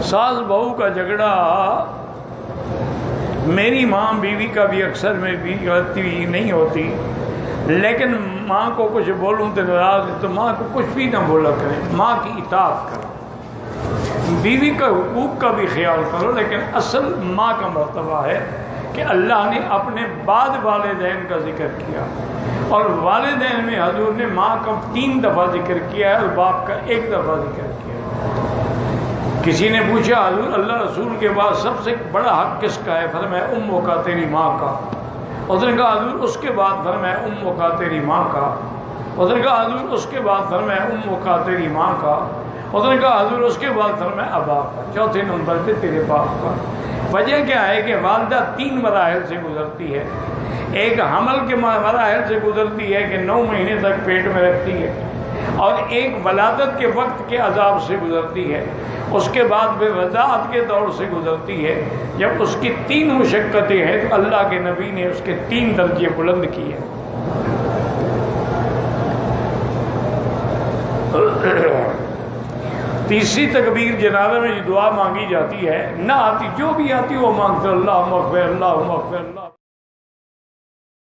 ساس بہو کا جھگڑا میری ماں بیوی کا بھی اکثر میں بھی غلطی نہیں ہوتی، لیکن ماں کو کچھ بولوں تو ناراض، تو ماں کو کچھ بھی نہ بولا کریں، ماں کی اطاعت کرو، بیوی کا حقوق کا بھی خیال کرو، لیکن اصل ماں کا مرتبہ ہے کہ اللہ نے اپنے بعد والدین کا ذکر کیا، اور والدین میں حضور نے ماں کا 3 دفعہ ذکر کیا ہے اور باپ کا 1 دفعہ ذکر کیا ہے۔ کسی نے پوچھا حضور اللہ رسول کے بعد سب سے بڑا حق کس کا ہے؟ فرمایا امو کا، تیری ماں کا۔ اس نے کہا حضور اس کے بعد؟ فرمایا امو کا، تیری ماں کا۔ اس نے کہا حضور اس کے بعد؟ فرمایا امو کا، تیری ماں کا۔ اس نے کہا حضور اس کے بعد؟ فرمایا ابا کا، چوتھے نمبر پہ تیرے باپ کا۔ وجہ کیا ہے کہ والدہ 3 مراحل سے گزرتی ہے، ایک حمل کے مراحل سے گزرتی ہے کہ 9 مہینے تک پیٹ میں رکھتی ہے، اور ایک ولادت کے وقت کے عذاب سے گزرتی ہے، اس کے بعد پھر رضاعت کے دور سے گزرتی ہے۔ جب اس کی 3 مشقتیں ہیں تو اللہ کے نبی نے اس کے 3 درجے بلند کیے۔ تیسری تکبیر جنازہ میں جو دعا مانگی جاتی ہے، نہ آتی جو بھی آتی وہ مانگتے اللہ مغفر اللہ مغفر اللہ۔